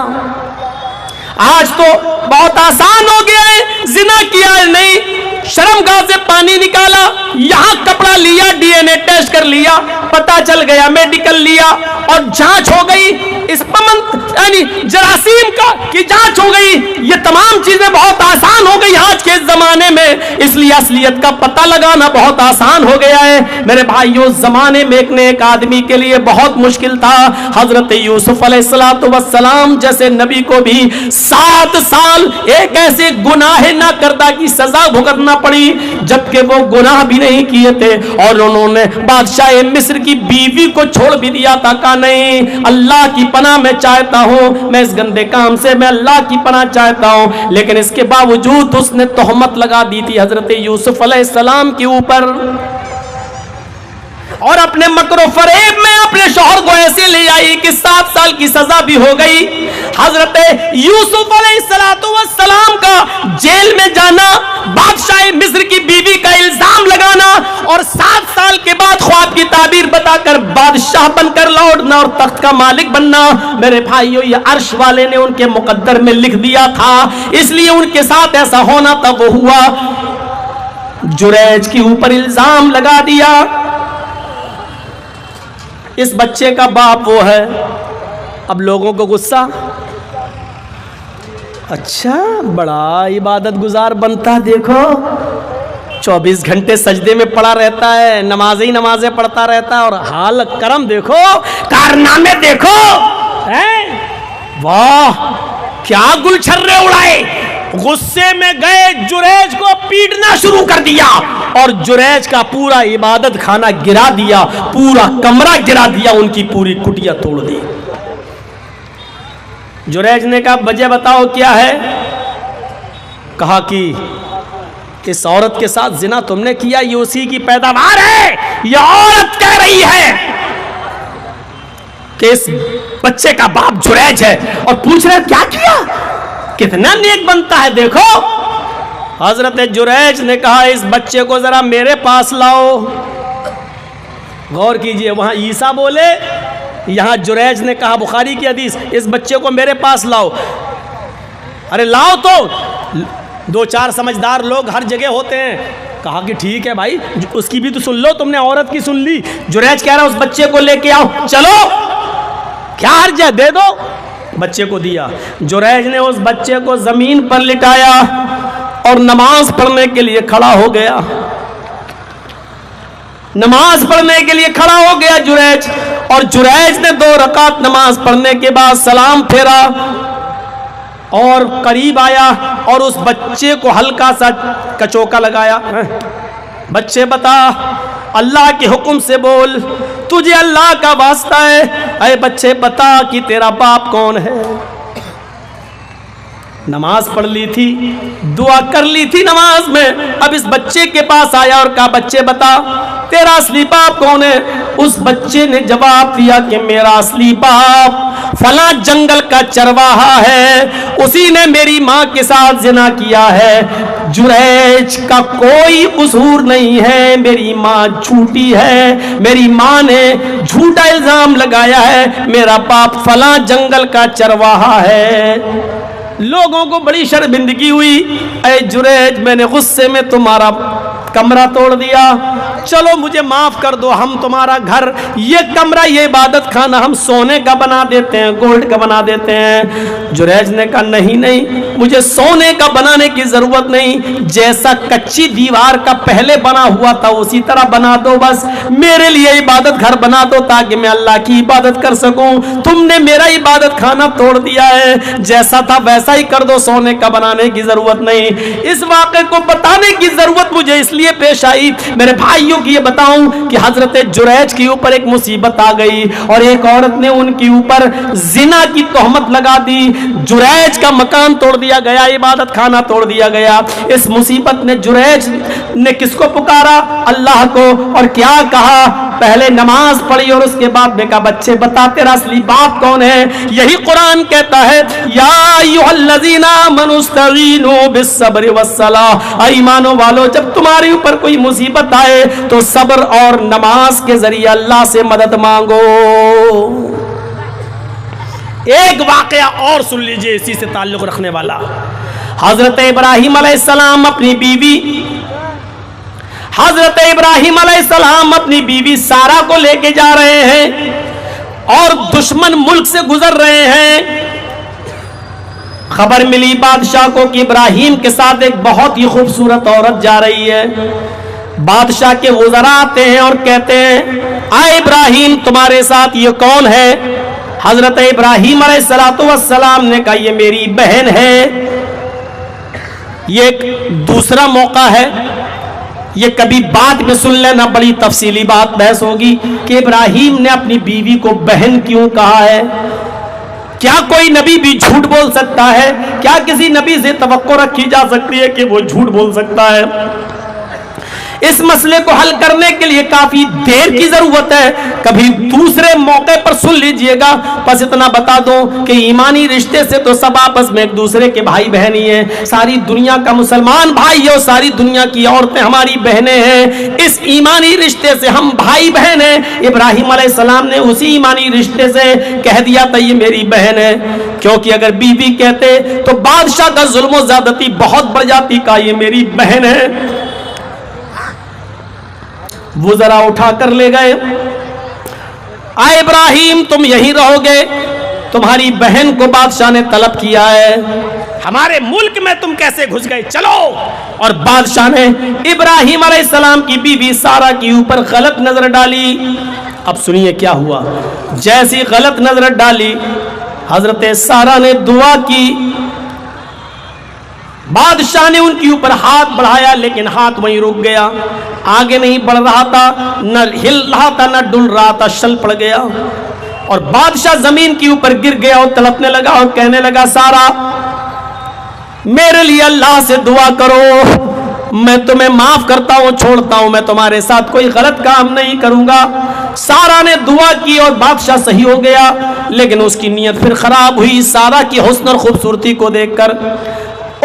آج تو بہت آسان ہو گیا ہے، زنا کیا ہے نہیں، شرمگاہ سے پانی نکالا، یہاں کپڑا لیا، ڈی این اے ٹیسٹ کر لیا، پتہ چل گیا، میڈیکل لیا اور جانچ ہو گئی، یعنی جراثیم کی جانچ ہو گئی۔ یہ تمام چیزیں بہت آسان ہو گئی آج کے زمانے میں، اس لیے اصلیت کا پتہ لگانا بہت آسان ہو گیا ہے۔ میرے بھائیوں، اس زمانے میں ایک نیک آدمی کے لیے بہت مشکل تھا۔ حضرت یوسف علیہ السلام جیسے نبی کو بھی 7 سال ایک ایسے گناہ نہ کردہ کی سزا بھگتنا پڑی، جبکہ وہ گناہ بھی نہیں کیے تھے، اور انہوں نے بادشاہ مصر کی بیوی کو چھوڑ بھی دیا تھا۔ کہا نہیں، اللہ کی پناہ میں چاہتا ہوں، میں اس گندے کام سے میں اللہ کی پناہ چاہتا ہوں، لیکن اس کے باوجود اس نے تہمت لگا دی تھی حضرت یوسف علیہ السلام کے اوپر، اور اپنے مکر و فریب میں اپنے شوہر کو ایسے لے آئی کہ 7 سال کی سزا بھی ہو گئی۔ حضرت یوسف علیہ السلام کا جیل میں جانا، بادشاہ مصر کی بیوی کا الزام لگانا، اور 7 سال کے بعد خواب کی تعبیر بتا کر بادشاہ بن کر لوٹنا اور تخت کا مالک بننا، میرے بھائیوں یہ عرش والے نے ان کے مقدر میں لکھ دیا تھا، اس لیے ان کے ساتھ ایسا ہونا تھا وہ ہوا۔ جریج کے اوپر الزام لگا دیا۔ اس بچے کا باپ وہ ہے، اب لوگوں کو غصہ، اچھا بڑا عبادت گزار بنتا، دیکھو 24 گھنٹے سجدے میں پڑا رہتا ہے، نمازیں پڑھتا رہتا ہے، اور حال کرم دیکھو، کارنامے دیکھو، واہ کیا گل چھرے اڑائے۔ غصے میں گئے، جریج کو پیٹنا شروع کر دیا، اور جریج کا پورا عبادت خانہ گرا دیا، پورا کمرہ گرا دیا، ان کی پوری کٹیا توڑ دی۔ جریج نے کہا وجہ بتاؤ کیا ہے؟ کہا کہ اس عورت کے ساتھ زنا تم نے کیا، یہ اسی کی پیداوار ہے، یہ عورت کہہ رہی ہے کہ اس بچے کا باپ جریج ہے، اور پوچھ رہے کیا کیا، کتنا نیک بنتا ہے دیکھو۔ حضرت جریج نے کہا اس بچے کو ذرا میرے پاس لاؤ۔ غور کیجئے، وہاں عیسیٰ بولے، یہاں جریج نے کہا بخاری کی حدیث، اس بچے کو میرے پاس لاؤ۔ ارے لاؤ تو 2-4 سمجھدار لوگ ہر جگہ ہوتے ہیں، کہا کہ ٹھیک ہے بھائی، اس کی بھی تو سن لو، تم نے عورت کی سن لی۔ جریج کہہ رہا اس بچے کو لے کے آؤ، چلو کیا حرج ہے، دے دو۔ بچے کو دیا۔ جریج نے اس بچے کو زمین پر لٹایا اور نماز پڑھنے کے لیے کھڑا ہو گیا، نماز پڑھنے کے لیے کھڑا ہو گیا جریج، اور جریج نے 2 رکعت نماز پڑھنے کے بعد سلام پھیرا اور قریب آیا اور اس بچے کو ہلکا سا کچوکا لگایا۔ بچے بتا، اللہ کے حکم سے بول، تجھے اللہ کا واسطہ ہے، اے بچے بتا کہ تیرا باپ کون ہے۔ نماز پڑھ لی تھی، دعا کر لی تھی نماز میں، اب اس بچے کے پاس آیا اور کہا بچے بتا تیرا اصلی باپ کون ہے۔ اس بچے نے جواب دیا کہ میرا اصلی باپ فلاں جنگل کا چرواہا ہے، اسی نے میری ماں کے ساتھ زنا کیا ہے، جریج کا کوئی قصور نہیں ہے، میری ماں جھوٹی ہے، میری ماں نے جھوٹا الزام لگایا ہے، میرا باپ فلاں جنگل کا چرواہا ہے۔ لوگوں کو بڑی شرمندگی ہوئی، اے جریج میں نے غصے میں تمہارا کمرہ توڑ دیا، چلو مجھے معاف کر دو, ہم تمہارا گھر, یہ کمرہ, یہ عبادت خانہ ہم سونے کا بنا دیتے ہیں, گولڈ کا بنا دیتے ہیں. جریج نے کہا نہیں نہیں, مجھے سونے کا بنانے کی ضرورت نہیں, جیسا کچی دیوار کا پہلے بنا ہوا تھا اسی طرح بنا دو, بس میرے لیے عبادت گھر بنا دو تاکہ میں اللہ کی عبادت کر سکوں. تم نے میرا عبادت خانہ توڑ دیا ہے, جیسا تھا ویسا ہی کر دو, سونے کا بنانے کی ضرورت نہیں. اس واقعے کو بتانے کی ضرورت مجھے اس لیے پیش آئی, میرے بھائیوں کی یہ بتاؤں کہ حضرت جریج کے اوپر ایک مصیبت آ گئی اور ایک عورت نے ان کے اوپر زنا کی تہمت لگا دی. جریج کا مکان توڑ دیا گیا, عبادت خانہ توڑ دیا گیا. اس مصیبت نے جریج نے کس کو پکارا؟ اللہ کو. اور کیا کہا؟ پہلے نماز پڑھی اور اس کے بعد میں کہا بچے بتا تیرا اصلی باپ کون ہے. یہی قرآن کہتا ہے یا ایھا الذین آمنوا استعینوا بالصبر والصلاۃ, ایمانوں والو جب تمہارے اوپر کوئی مصیبت آئے تو صبر اور نماز کے ذریعے اللہ سے مدد مانگو. ایک واقعہ اور سن لیجئے اسی سے تعلق رکھنے والا. حضرت ابراہیم علیہ السلام اپنی بیوی سارہ کو لے کے جا رہے ہیں اور دشمن ملک سے گزر رہے ہیں. خبر ملی بادشاہ کو کہ ابراہیم کے ساتھ ایک بہت ہی خوبصورت عورت جا رہی ہے. بادشاہ کے وزراء آتے ہیں اور کہتے ہیں آئے ابراہیم تمہارے ساتھ یہ کون ہے؟ حضرت ابراہیم علیہ السلام نے کہا یہ میری بہن ہے. یہ ایک دوسرا موقع ہے, یہ کبھی بعد میں سن لینا, بڑی تفصیلی بات بحث ہوگی کہ ابراہیم نے اپنی بیوی کو بہن کیوں کہا ہے. کیا کوئی نبی بھی جھوٹ بول سکتا ہے؟ کیا کسی نبی سے توقع رکھی جا سکتی ہے کہ وہ جھوٹ بول سکتا ہے؟ اس مسئلے کو حل کرنے کے لیے کافی دیر کی ضرورت ہے, کبھی دوسرے موقع پر سن لیجئے گا. بس اتنا بتا دوں کہ ایمانی رشتے سے تو سب آپس میں ایک دوسرے کے بھائی بہن ہی ہیں. ساری دنیا کا مسلمان بھائی ہے اور ساری دنیا کی عورتیں ہماری بہنیں ہیں. اس ایمانی رشتے سے ہم بھائی بہن ہیں. ابراہیم علیہ السلام نے اسی ایمانی رشتے سے کہہ دیا تھا یہ میری بہن ہے, کیونکہ اگر بیوی کہتے تو بادشاہ کا ظلم و زیادتی بہت بڑھ جاتی. کہا یہ میری بہن ہے. وہ ذرا اٹھا کر لے گئے. آئے ابراہیم تم یہیں رہو گے, تمہاری بہن کو بادشاہ نے طلب کیا ہے. ہمارے ملک میں تم کیسے گھس گئے, چلو. اور بادشاہ نے ابراہیم علیہ السلام کی بیوی سارہ کے اوپر غلط نظر ڈالی. اب سنیے کیا ہوا. جیسی غلط نظر ڈالی حضرت سارہ نے دعا کی. بادشاہ نے ان کے اوپر ہاتھ بڑھایا لیکن ہاتھ وہیں رک گیا, آگے نہیں بڑھ رہا تھا, نہ ہل رہا تھا, نہ ڈل رہا تھا, شل پڑ گیا. اور بادشاہ زمین کے اوپر گر گیا اور تڑپنے لگا اور کہنے لگا سارہ میرے لیے اللہ سے دعا کرو, میں تمہیں معاف کرتا ہوں, چھوڑتا ہوں, میں تمہارے ساتھ کوئی غلط کام نہیں کروں گا. سارہ نے دعا کی اور بادشاہ صحیح ہو گیا, لیکن اس کی نیت پھر خراب ہوئی. سارہ کی حسن اور خوبصورتی کو دیکھ کر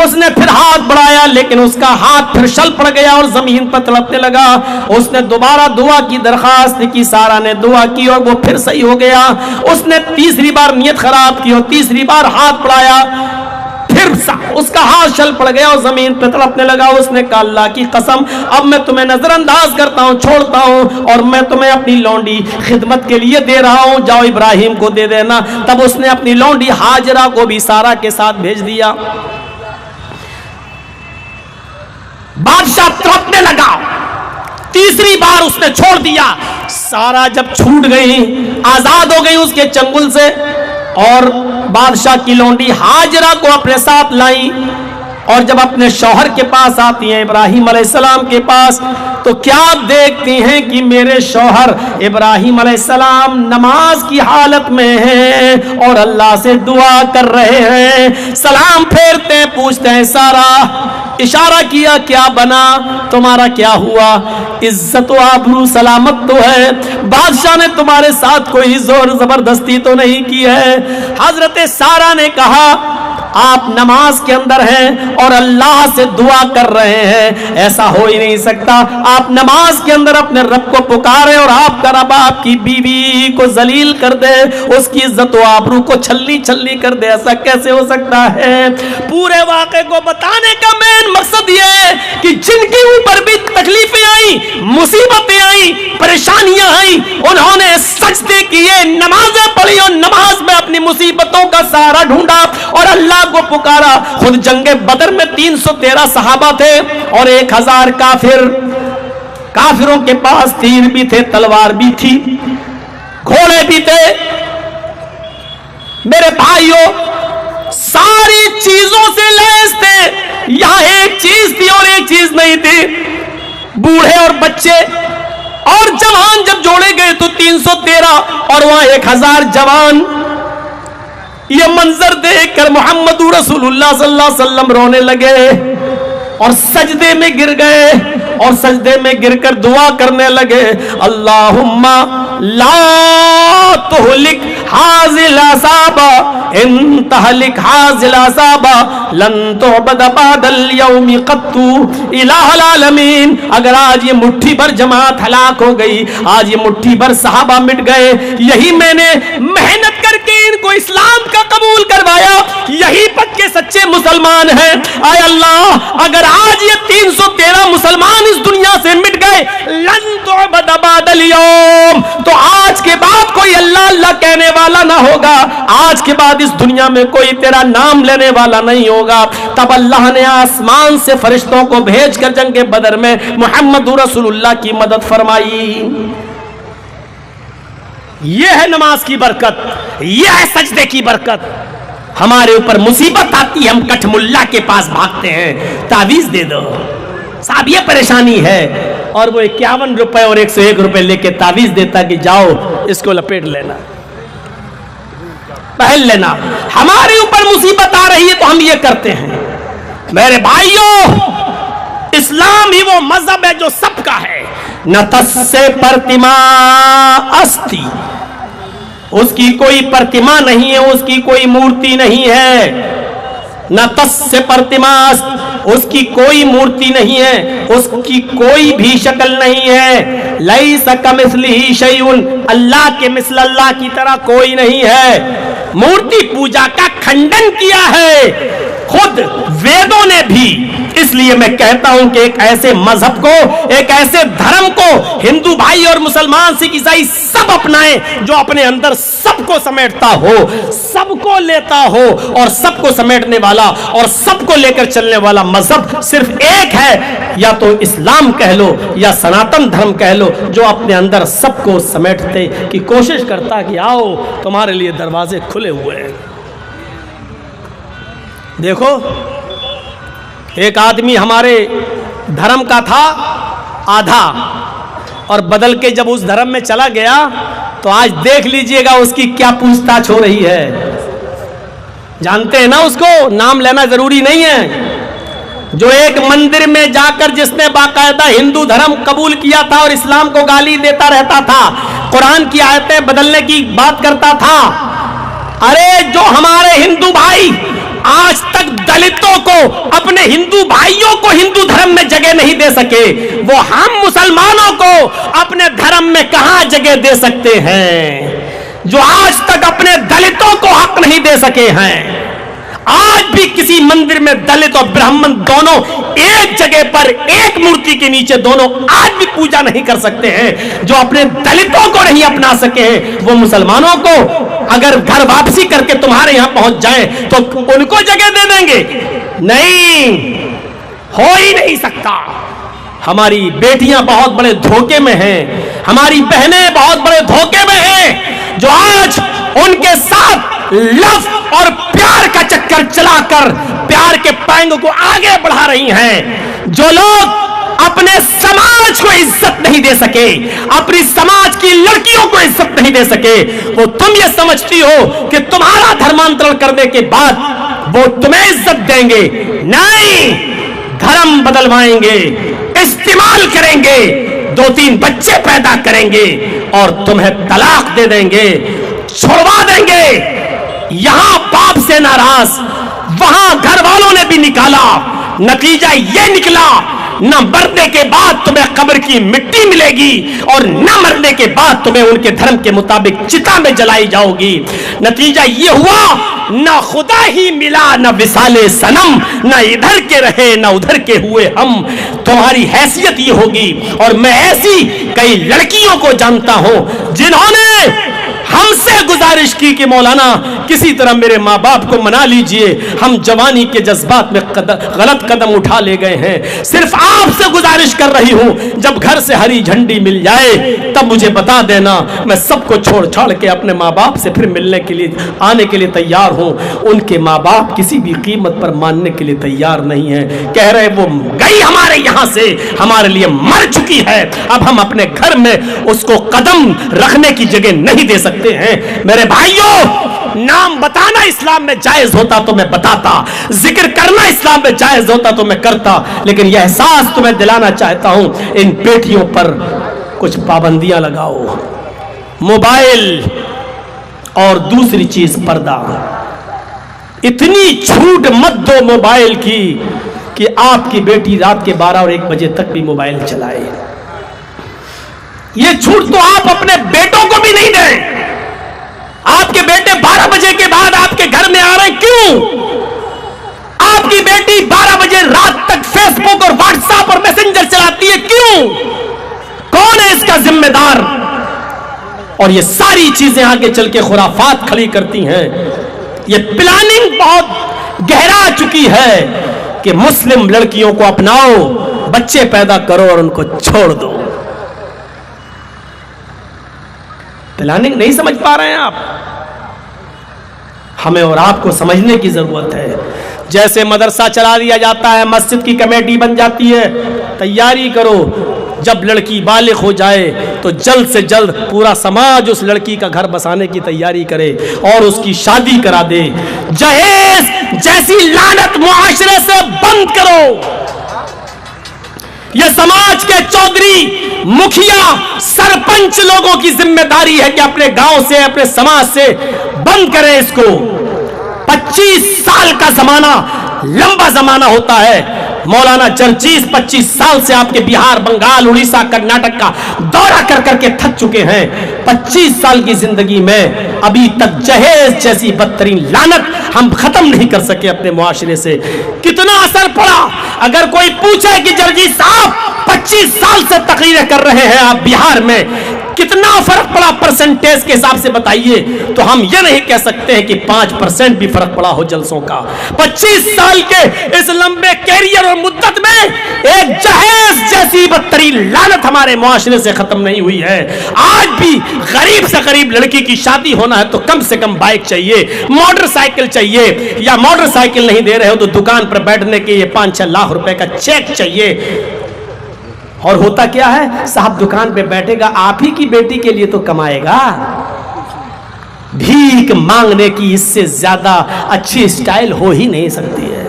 اس نے پھر ہاتھ بڑھایا لیکن اس کا ہاتھ پھر شل پڑ گیا اور زمین پر تڑپنے لگا. اس نے دوبارہ دعا کی درخواست کی, سارہ نے دعا کی اور وہ پھر صحیح ہو گیا. اس نے تیسری بار نیت خراب کی اور تیسری بار ہاتھ بڑھایا, پھر اس کا ہاتھ شل پڑ گیا اور زمین پہ تڑپنے لگا. اس نے کہا اللہ کی قسم اب میں تمہیں نظر انداز کرتا ہوں, چھوڑتا ہوں, اور میں تمہیں اپنی لونڈی خدمت کے لیے دے رہا ہوں, جاؤ ابراہیم کو دے دینا. تب اس نے اپنی لونڈی ہاجرہ کو بھی سارہ کے ساتھ بھیج دیا. بادشاہ تڑپنے لگا, تیسری بار اس نے چھوڑ دیا. سارہ جب چھوٹ گئی, آزاد ہو گئی اس کے چنگل سے, اور بادشاہ کی لونڈی ہاجرہ کو اپنے ساتھ لائی. اور جب اپنے شوہر کے پاس آتی ہیں, ابراہیم علیہ السلام کے پاس, تو کیا دیکھتی ہیں کہ میرے شوہر ابراہیم علیہ السلام نماز کی حالت میں ہیں اور اللہ سے دعا کر رہے ہیں. سلام پھیرتے ہیں, پوچھتے ہیں سارہ اشارہ کیا کیا بنا, تمہارا کیا ہوا, عزت و آبرو سلامت تو ہے, بادشاہ نے تمہارے ساتھ کوئی زور زبردستی تو نہیں کی ہے. حضرت سارہ نے کہا آپ نماز کے اندر ہیں اور اللہ سے دعا کر رہے ہیں، ایسا ہو ہی نہیں سکتا آپ نماز کے اندر اپنے رب کو پکارے اور آپ کا رب آپ کی بیوی کو ذلیل کر دے، اس کی عزت و آبرو کو چھلی چھلی کر دے، ایسا کیسے ہو سکتا ہے؟ پورے واقعے کو بتانے کا مین مقصد یہ ہے کہ جن کے اوپر بھی تکلیفیں آئیں، مصیبتیں آئیں، پریشانیاں آئیں، انہوں نے سجدے کیے، نمازیں پڑھی اور نماز میں اپنی مصیبتوں کا سہارا ڈھونڈا اور اللہ کو پکارا۔ خود جنگ بدر میں 313 صحابہ تھے اور 1000 کافروں کے پاس تیر بھی تھے، تلوار بھی تھی، گھوڑے بھی تھے۔ میرے بھائیوں، ساری چیزوں سے لیس تھے، یہاں ایک چیز تھی اور ایک چیز نہیں تھی۔ بوڑھے اور بچے اور جوان جب جوڑے گئے تو 313 اور وہاں 1000 جوان۔ یہ منظر دیکھ کر محمد رسول اللہ صلی اللہ علیہ وسلم رونے لگے اور سجدے میں گر گئے اور سجدے میں گر کر دعا کرنے لگے، اللہم لا تہلک ھذہ العصابہ ان تہلک ھذہ العصابہ لن تعبد بعد اليوم قط الہ العالمین۔ اگر آج یہ مٹھی بھر جماعت ہلاک ہو گئی، آج یہ مٹھی بھر صحابہ مٹ گئے، یہی میں نے محنت کر کے ان کو اسلام کا قبول کروایا، یہی پکے سچے مسلمان ہیں۔ اے اللہ، اگر آج یہ 313 مسلمان اس دنیا سے مٹ گئے، لن تعبد بعد اليوم، تو آج کے بعد کوئی اللہ اللہ کہنے والا نہ ہوگا، آج کے بعد اس دنیا میں کوئی تیرا نام لینے والا نہیں ہوگا۔ تب اللہ نے آسمان سے فرشتوں کو بھیج کر جنگ بدر میں محمد رسول اللہ کی مدد فرمائی۔ یہ ہے نماز کی برکت، یہ ہے سجدے کی برکت۔ ہمارے اوپر مصیبت آتی ہے، ہم کٹھ ملا کے پاس بھاگتے ہیں، تعویذ دے دو صاحب، یہ پریشانی ہے، اور وہ 51 روپے اور 101 روپے لے کے تعویذ دیتا کہ جاؤ اس کو لپیٹ لینا، پہن لینا۔ ہمارے اوپر مصیبت آ رہی ہے تو ہم یہ کرتے ہیں۔ میرے بھائیوں، اسلام ہی وہ مذہب ہے جو سب کا ہے۔ نہ تسے پرتما استی، اس کی کوئی پرتما نہیں ہے، اس کی کوئی مورتی نہیں ہے۔ نہ تس سے پرتماس، اس کی کوئی مورتی نہیں ہے، اس کی کوئی بھی شکل نہیں ہے۔ لیس کمثلہ شیء، اللہ کے مثل اللہ کی طرح کوئی نہیں ہے۔ مورتی پوجا کا کھنڈن کیا ہے خود ویدوں نے بھی۔ اس لیے میں کہتا ہوں کہ ایک ایسے مذہب کو، ایک ایسے دھرم کو ہندو بھائی اور مسلمان سکھ عیسائی سب اپنائیں جو اپنے اندر سب کو سمیٹتا ہو، سب کو لیتا ہو اور سب کو سمیٹنے والا اور سب کو لے کر چلنے والا مذہب صرف ایک ہے، یا تو اسلام کہہ لو یا سناتن دھرم کہہ لو، جو اپنے اندر سب کو سمیٹتے کی کوشش کرتا کہ آؤ تمہارے لیے دروازے کھلے ہوئے ہیں۔ دیکھو، ایک آدمی ہمارے دھرم کا تھا آدھا اور بدل کے جب اس دھرم میں چلا گیا تو آج دیکھ لیجئے گا اس کی کیا پوچھ تاچھ ہو رہی ہے۔ جانتے ہیں نا اس کو، نام لینا ضروری نہیں ہے۔ جو ایک مندر میں جا کر جس نے باقاعدہ ہندو دھرم قبول کیا تھا اور اسلام کو گالی دیتا رہتا تھا، قرآن کی آیتیں بدلنے کی بات کرتا تھا، ارے جو ہمارے ہندو بھائی آج تک دلتوں کو، اپنے ہندو بھائیوں کو ہندو دھرم میں جگہ نہیں دے سکے، وہ ہم مسلمانوں کو اپنے دھرم میں کہاں جگہ دے سکتے ہیں؟ جو آج تک اپنے دلتوں کو حق نہیں دے سکے ہیں، آج بھی کسی مندر میں دلت اور برہمن دونوں ایک جگہ پر ایک مورتی کے نیچے دونوں آج بھی پوجا نہیں کر سکتے ہیں۔ جو اپنے دلتوں کو نہیں اپنا سکے ہیں، وہ مسلمانوں کو اگر گھر واپسی کر کے تمہارے یہاں پہنچ جائیں تو ان کو جگہ دے دیں گے؟ نہیں، ہو ہی نہیں سکتا۔ ہماری بیٹیاں بہت بڑے دھوکے میں ہیں، ہماری بہنیں بہت بڑے دھوکے میں ہیں، جو آج ان کے ساتھ لف اور پیار کا چکر چلا کر پیار کے پینگ کو آگے بڑھا رہی ہیں۔ جو لوگ اپنے سماج کو عزت نہیں دے سکے، اپنی سماج کی لڑکیوں کو عزت نہیں دے سکے، وہ تم یہ سمجھتی ہو کہ تمہارا دھرمانترن کرنے کے بعد وہ تمہیں عزت دیں گے؟ نہیں، دھرم بدلوائیں گے، استعمال کریں گے، 2-3 بچے پیدا کریں گے اور تمہیں طلاق دے دیں گے، چھوڑوا دیں گے۔ یہاں باپ سے ناراض، وہاں گھر والوں نے بھی نکالا. نتیجہ یہ نکلا نہ مرنے کے بعد تمہیں قبر کی مٹی ملے گی اور نہ مرنے کے بعد تمہیں ان کے دھرم کے مطابق چتا میں جلائی جاؤ گی. نتیجہ یہ ہوا نہ خدا ہی ملا نہ وصال صنم, نہ ادھر کے رہے نہ ادھر کے ہوئے ہم. تمہاری حیثیت یہ ہوگی. اور میں ایسی کئی لڑکیوں کو جانتا ہوں جنہوں نے ہم سے گزارش کی کہ مولانا کسی طرح میرے ماں باپ کو منا لیجئے, ہم جوانی کے جذبات میں غلط قدم اٹھا لے گئے ہیں. صرف آپ سے گزارش کر رہی ہوں جب گھر سے ہری جھنڈی مل جائے تب مجھے بتا دینا, میں سب کو چھوڑ چھاڑ کے اپنے ماں باپ سے پھر ملنے کے لیے آنے کے لیے تیار ہوں. ان کے ماں باپ کسی بھی قیمت پر ماننے کے لیے تیار نہیں ہیں. کہہ رہے وہ گئی ہمارے یہاں سے, ہمارے لیے مر چکی ہے, اب ہم اپنے گھر میں اس کو قدم رکھنے کی جگہ نہیں دے سکتے ہیں. میرے بھائیوں, نام بتانا اسلام میں جائز ہوتا تو میں بتاتا, ذکر کرنا اسلام میں جائز ہوتا تو میں کرتا, لیکن یہ احساس تمہیں دلانا چاہتا ہوں ان بیٹیوں پر کچھ پابندیاں لگاؤ. موبائل اور دوسری چیز پردہ. اتنی چھوٹ مت دو موبائل کی کہ آپ کی بیٹی رات کے 12 اور 1 بجے تک بھی موبائل چلائے. یہ چھوٹ تو آپ اپنے بیٹوں کو بھی نہیں دیں. آپ کے بیٹے 12 بجے کے بعد آپ کے گھر میں آ رہے ہیں, کیوں؟ آپ کی بیٹی 12 بجے رات تک فیس بک اور واٹس ایپ اور میسنجر چلاتی ہے, کیوں؟ کون ہے اس کا ذمہ دار؟ اور یہ ساری چیزیں آگے چل کے خرافات کھڑی کرتی ہیں. یہ پلاننگ بہت گہرا چکی ہے کہ مسلم لڑکیوں کو اپناؤ, بچے پیدا کرو اور ان کو چھوڑ دو. پلاننگ نہیں سمجھ پا رہے ہیں آپ؟ ہمیں اور آپ کو سمجھنے کی ضرورت ہے. جیسے مدرسہ چلا دیا جاتا ہے, مسجد کی کمیٹی بن جاتی ہے, تیاری کرو جب لڑکی بالغ ہو جائے تو جلد سے جلد پورا سماج اس لڑکی کا گھر بسانے کی تیاری کرے اور اس کی شادی کرا دے. جہیز جیسی لعنت معاشرے سے بند کرو. یہ سماج کے چودھری, مکھیا, سرپنچ لوگوں کی ذمہ داری ہے کہ اپنے گاؤں سے, اپنے سماج سے بند کریں اس کو. 25 سال کا زمانہ لمبا زمانہ ہوتا ہے. مولانا جرجیس 25 سال سے آپ کے بہار, بنگال, اڑیسہ, کرناٹک کا دورہ کر کر کے تھک چکے ہیں. 25 سال کی زندگی میں ابھی تک جہیز جیسی بدترین لعنت ہم ختم نہیں کر سکے اپنے معاشرے سے. کتنا اثر پڑا؟ اگر کوئی پوچھے کہ جرجیس صاحب 25 سال سے تقریریں کر رہے ہیں آپ بہار میں, کتنا فرق پڑا پرسنٹیج کے حساب سے بتائیے, تو ہم یہ نہیں کہہ سکتے ہیں کہ 5% بھی فرق پڑا ہو جلسوں کا. 25 سال کے اس لمبے کیریئر اور مدت میں ایک جہیز جیسی بدترین لعنت ہمارے معاشرے سے ختم نہیں ہوئی ہے. آج بھی غریب سے غریب لڑکی کی شادی ہونا ہے تو کم سے کم بائک چاہیے, موٹر سائیکل چاہیے, یا موٹر سائیکل نہیں دے رہے ہو تو دکان پر بیٹھنے کے یہ 5-6 لاکھ روپے کا چیک چاہیے. اور ہوتا کیا ہے, صاحب دکان پہ بیٹھے گا, آپ ہی کی بیٹی کے لیے تو کمائے گا. بھیک مانگنے کی اس سے زیادہ اچھی سٹائل ہو ہی نہیں سکتی ہے.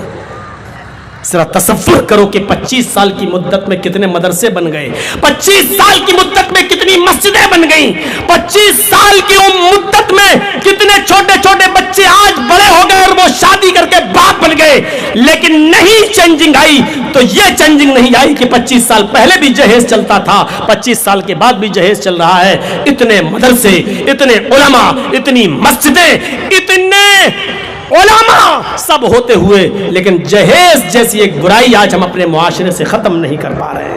ذرا تصور کرو کہ 25 سال کی مدت میں کتنے مدرسے بن گئے, 25 سال کی مدت میں کتنی مسجدیں بن گئیں, 25 سال کی مدت میں کتنے چھوٹے چھوٹے بچے آج بڑے ہو گئے اور وہ شادی کر کے باپ بن گئے. لیکن نہیں چینجنگ آئی تو یہ چینجنگ نہیں آئی کہ 25 سال پہلے بھی جہیز چلتا تھا, 25 سال کے بعد بھی جہیز چل رہا ہے. اتنے مدرسے, اتنے علماء, اتنی مسجدیں, اتنے علماء سب ہوتے ہوئے لیکن جہیز جیسی ایک برائی آج ہم اپنے معاشرے سے ختم نہیں کر پا رہے ہیں.